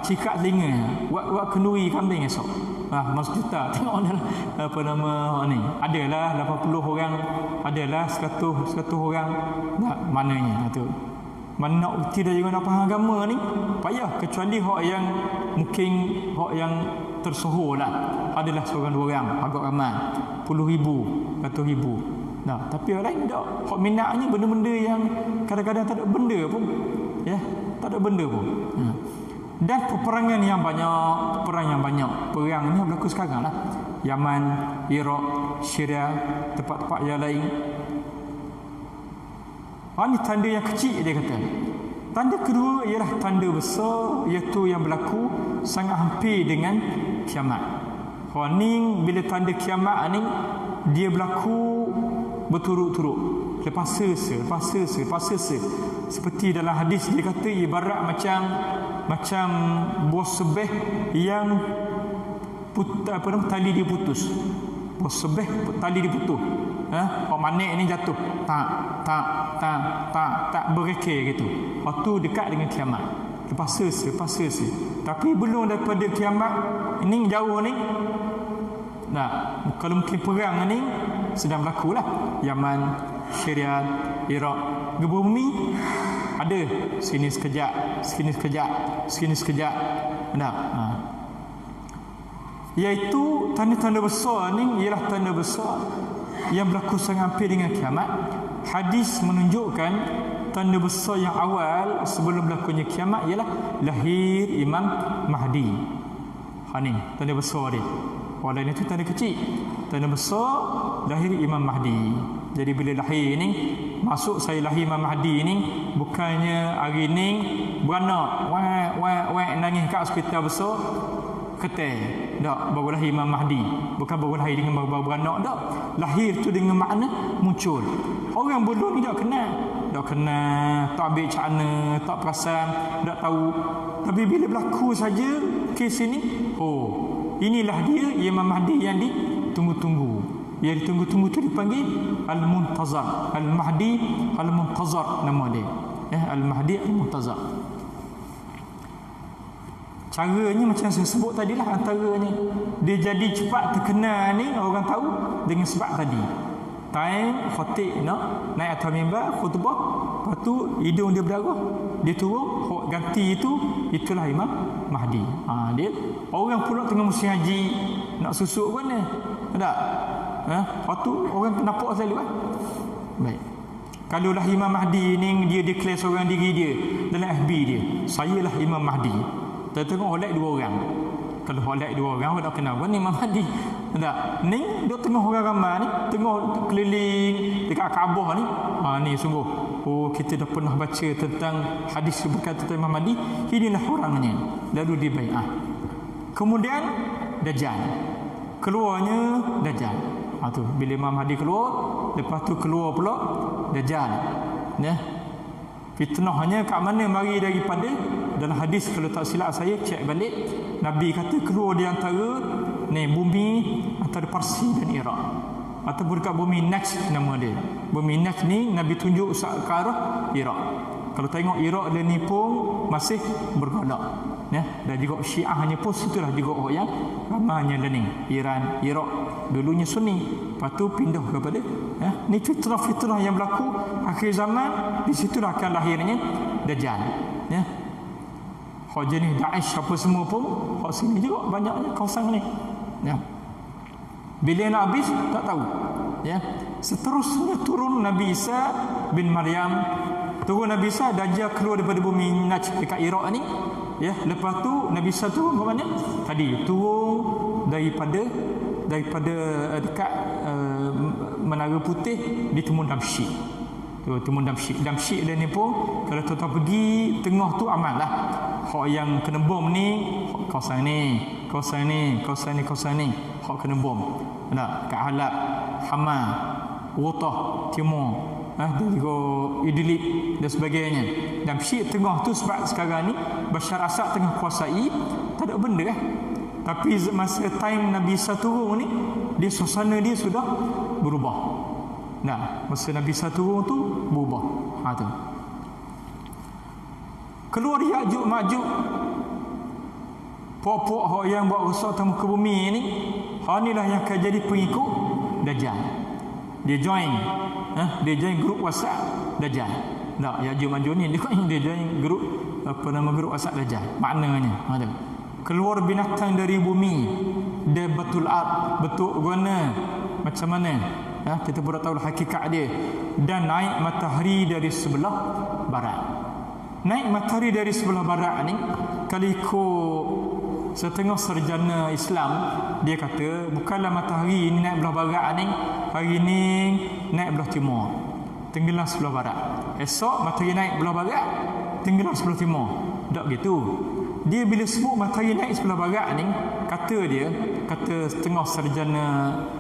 [SPEAKER 1] cikat telinga, buat kenduri kambing esok. Mas juta tengok dah apa nama ni, adalah 80 orang, adalah 100 orang. Mananya tu mana nak ukti dah juga nak faham agama ni payah, kecuali hak yang mungkin hak yang tersohor lah, adalah seorang 2 orang agak ramai, puluh ribu, 100 ribu. Tapi orang lain tak, hak minatnya benda-benda yang kadang-kadang tak ada benda pun ya, tak ada benda pun. Dan peperangan yang banyak, perang ni berlaku sekarang lah. Yaman, Iraq, Syria, tempat-tempat yang lain. Ini tanda yang kecil dia kata. Tanda kedua ialah tanda besar, iaitu yang berlaku sangat hampir dengan kiamat. Ni bila tanda kiamat ni dia berlaku berturut-turut, lepas sesa. Seperti dalam hadis dia kata ibarat macam buah sebeh yang tali dia putus. Buah sebeh tali dia putus. Manik ni jatuh. Tak berekir gitu. Waktu dekat dengan kiamat. Lepas sesa. Tapi belum daripada kiamat ini jauh ni. Kalau mungkin perang ni sedang berlaku lah. Yaman, Syria, Iraq, gempa bumi ada, sini sekejap. Iaitu tanda-tanda besar ni ialah tanda besar yang berlaku sangat hampir dengan kiamat. Hadis menunjukkan tanda besar yang awal sebelum berlakunya kiamat ialah lahir Imam Mahdi. Ni tanda besar dia. Walaupun itu tanda kecil. Tanah besar lahir Imam Mahdi. Jadi bila lahir ni, masuk saya lahir Imam Mahdi ni, bukannya hari ni beranak wah nangis kat hospital besar ketel. Tak, baru lahir Imam Mahdi. Bukan baru lahir dengan baru beranak, tak. Lahir tu dengan makna muncul. Orang bodoh ni tak kenal, tak ambil cakna, tak perasan, tak tahu. Tapi bila berlaku saja kes ini, inilah dia Imam Mahdi yang ditunggu-tunggu. Yang ditunggu-tunggu tu dipanggil Al-Muntazar. Al-Mahdi Al-Muntazar nama dia. Al-Mahdi Al-Muntazar. Caranya macam saya sebut tadilah, antaranya dia jadi cepat terkenal ni orang tahu dengan sebab tadi. Time khatib nak naik atas mimbar khutbah, lepas tu hidung dia berdarah, dia turun ganti itulah Imam Mahdi. Dia orang pula tengah musim haji nak susuk pun tak. Lepas tu orang nampak selalu kan. Baik. Kalaulah Imam Mahdi ni dia declare seorang diri dia dalam FB dia, sayalah Imam Mahdi. Tengok oleh dua orang. Kalau oleh dua orang awak tak kenal pun Imam Mahdi. Tak. Ni dia tengah orang ramai ni, tengah keliling dekat Kaabah ni. Ni sungguh. Kita dah pernah baca tentang hadis berkata tentang Imam Mahdi. Inilah orangnya. Lalu dibai'ah. Kemudian Dajjal. Keluarnya Dajjal. Tu bila Imam Mahdi keluar, lepas tu keluar pula Dajjal. Fitnahnya kat mana mari daripada dalam hadis, kalau tak silap saya cek balik, Nabi kata keluar di antara bumi antara Parsi dan Iraq, ataupun dekat bumi next nama dia. Bumi next ni Nabi tunjuk ke arah Iraq. Kalau tengok Iraq dia ni pun masih bergolak. Dan juga Syiahnya pun situlah juga orang yang ramanya lening. Iran, Iraq dulunya Sunni, lepas tu pindah kepada ni fitrah-fitrah yang berlaku akhir zaman. Di situlah akan lahirnya Dajjal. Hak jenis Daesh apa semua pun hak sini juga banyaknya kawasan ni. Bila nak habis tak tahu. Seterusnya turun Nabi Isa bin Maryam. Turun Nabi Isa, Dajjal keluar daripada bumi Najd dekat Iraq ni. Lepas tu Nabi Isa turun ke mana? Tadi turun daripada dekat Menara Putih di Timun Damsyik. Timun Damsyik. Damsyik dia ni pun kalau tuan-tuan pergi tengah tu aman lah. Hak yang kena bom ni kawasan ni. Hak kena bom. Kat Halab, Hama, Wutah, Timur, dan juga Idlib dan sebagainya. Damsyik tengah tu sebab sekarang ni Bashar Assad tengah kuasai, tak ada benda Tapi masa time Nabi Isa turun ni, dia suasana dia sudah berubah. Masa Nabi Isa turun tu berubah. Tu. Keluar Ya'juj Ma'juj. Puak-puak hak yang buat rosak atas muka bumi ni, inilah yang akan jadi pengikut Dajjal. Dia join grup WhatsApp Dajjal. Ya'juj Ma'juj ni dia join grup grup WhatsApp Dajjal. Maknanya keluar binatang dari bumi, dia betul bentuk guna macam mana, kita pun tahu hakikat dia. Dan naik matahari dari sebelah barat. Naik matahari dari sebelah barat ni, kalau ikut setengah sarjana Islam, dia kata bukanlah matahari ni naik belah barat ni, hari ni naik belah timur, tenggelam sebelah barat. Esok matahari naik belah barat, tenggelam sebelah timur. Tak gitu. Dia bila sebut matahari naik sebelah barat ni, kata setengah sarjana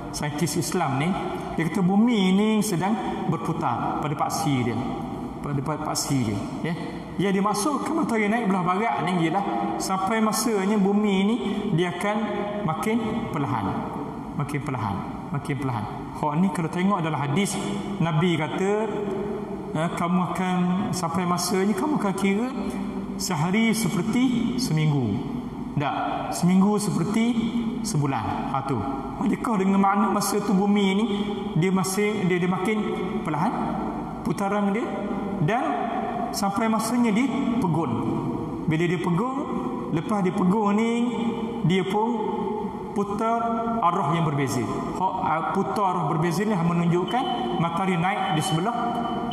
[SPEAKER 1] saintis Islam ni, dia kata bumi ni sedang berputar pada paksi dia. Yang dimaksudkan matahari naik belah barat ni ialah sampai masanya bumi ni dia akan makin perlahan. Hak ni kalau tengok dalam hadis, Nabi kata kamu akan sampai masanya kamu akan kira sehari seperti seminggu. Tak, seminggu seperti sebulan. Tu. Adakah dengan makna masa tu bumi ni dia makin perlahan putaran dia, dan sampai masanya dia pegun. Bila dia pegun, lepas dia pegun ni dia pun putar arah yang berbeza. Putar arah berbeza ni menunjukkan matahari naik di sebelah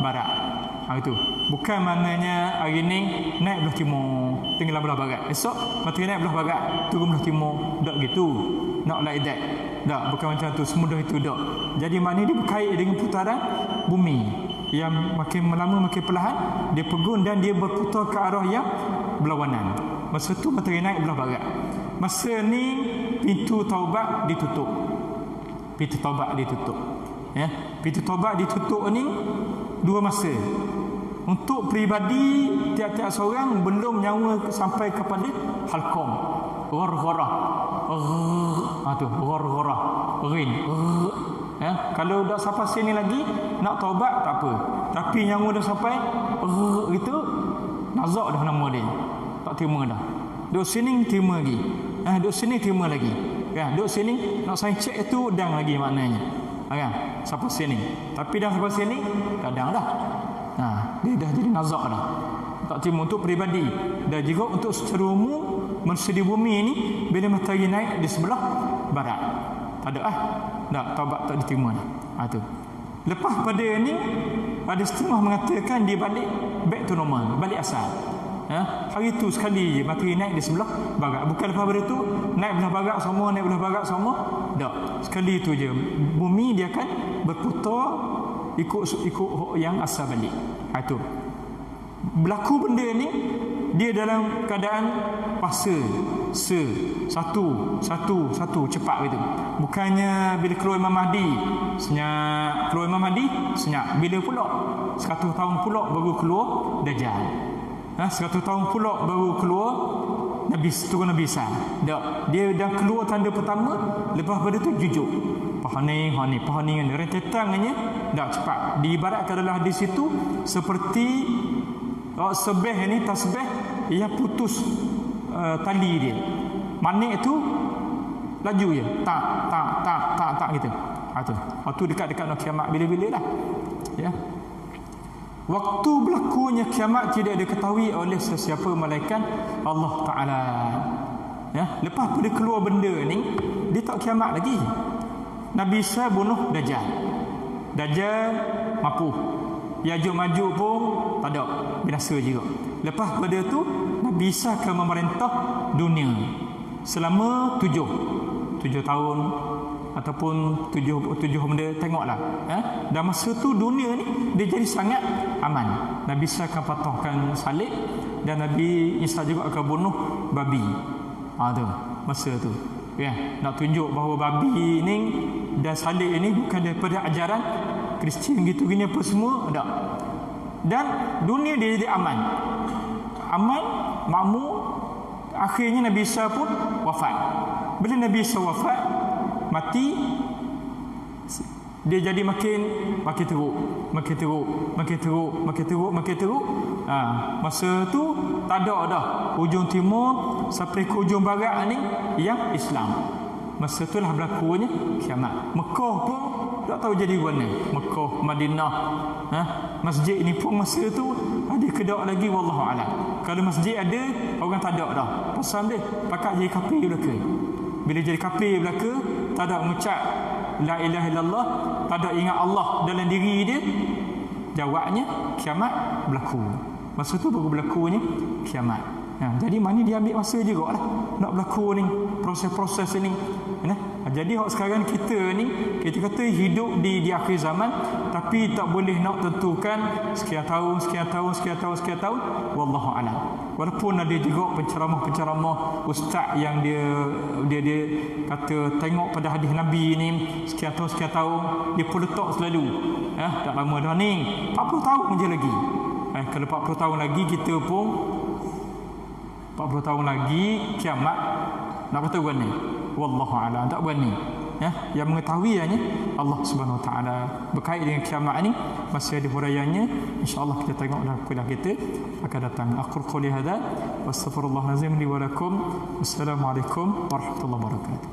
[SPEAKER 1] barat. Itu. Bukan maknanya hari ni naik belah timur, tinggal belah barat. Esok matahari naik belah barat, turun belah timur. Tak gitu. Nak like that. Tak, bukan macam tu. Semudah itu tak. Jadi maknanya dia berkait dengan putaran bumi. Yang makin lama makin perlahan dia pegun dan dia berputar ke arah yang berlawanan. Masa tu matahari naik belah barat. Masa ni pintu taubat ditutup. Pintu taubat ditutup. Ya, pintu taubat ditutup ni dua masa. Untuk peribadi tiap-tiap seorang belum nyawa sampai kepada halqum, ghargharah. Tu ghargharah. Rin. Ya, kalau dah sampai sini lagi nak taubat tak apa. Tapi nyawa dah sampai gitu, nazak dah nama dia. Tak terima dah. Duduk sini terima lagi. Duduk sini terima lagi. Kan, duduk sini nak saya cek itu dang lagi maknanya. Kan, sampai sini. Tapi dah sampai sini kadang dah. Dia dah jadi nazak dah. Tak terima untuk peribadi. Dan juga untuk secara umum manusia di bumi ini bila matahari naik di sebelah barat. Tak ada tak, taubat tak diterima dah. Tu. Lepas pada ni ada setengah mengatakan dia balik back to normal, balik asal. Hari tu sekali je matahari naik di sebelah barat. Bukan lepas pada tu naik belah barat semua, naik belah barat semua. Tak. Sekali tu je bumi dia akan berputar ikut yang asal balik. Itu. Berlaku benda ni dia dalam keadaan fasa satu cepat gitu. Bukannya bila keluar Imam Mahdi senyap, keluar Imam Mahdi senyap. Bila pula 100 tahun pula baru keluar Dajjal. 100 tahun pula baru keluar turun Nabi Isa. Tak, dia dah keluar tanda pertama, lepas pada tu jujuk. Pahani rentetannya dah cepat. Diibaratkan dalam hadis itu seperti sebeh ni tasbih yang putus tali dia. Manik tu laju je. Tak gitu. Tu dekat-dekat nak kiamat bila-bila dah. Ya. Waktu berlakunya kiamat tidak diketahui oleh sesiapa malaikat Allah Ta'ala. Ya, lepas pada keluar benda ni, dia tak kiamat lagi. Nabi Isa bunuh Dajjal. Dajjal mapuh. Yajuj Majuj pun tak ada, binasa juga. Lepas pada tu Nabi Isa akan memerintah dunia selama 7 tahun ataupun 7 benda, tengoklah. Dan masa tu dunia ni dia jadi sangat aman. Nabi Isa akan patahkan salib dan Nabi Isa juga akan bunuh babi. Tu masa tu. Ya, nak tunjuk bahawa babi ni dan salib ini bukan daripada ajaran Kristian gitu gini apa semua, tak. Dan dunia dia jadi aman, makmur. Akhirnya Nabi Isa pun wafat. Bila Nabi Isa wafat, mati, dia jadi makin teruk. Masa tu tak ada dah hujung timur sampai ke hujung barat ni yang Islam. Masa tu lah berlakunya kiamat. Mekah pun tak tahu jadi mana. Mekah, Madinah, masjid ni pun masa tu ada kedak lagi, wallahu a'lam. Kalau masjid ada, orang tak ada dah. Pasal dia pakat jadi kafir belaka. Bila jadi kafir belaka, tak ada mengucap la ilaha illallah, tak ada ingat Allah dalam diri dia, jawabnya kiamat berlaku. Masa tu baru berlakunya kiamat. Jadi mana dia ambil masa juga lah nak berlaku ni, proses-proses ni. Jadi sekarang kita ni, kita kata hidup di akhir zaman, tapi tak boleh nak tentukan sekian tahun, wallahu a'lam. Walaupun ada juga penceramah ustaz yang dia kata tengok pada hadis Nabi ni sekian tahun, dia pun letak selalu. Tak lama dah ni, 40 tahun je lagi. Kalau 40 tahun lagi kita pun 40 tahun lagi kiamat, nak kata berani, wallahu a'lam, tak berani. Yang mengetahui hanya Allah Subhanahu Wa Taala. Berkait dengan kiamat ni masih ada huraiannya, insya-Allah kita tengok dalam kuliah kita akan datang. Aqul qouli hadza wa astaghfirullahalazim li wa lakum. Wassalamualaikum warahmatullahi wabarakatuh.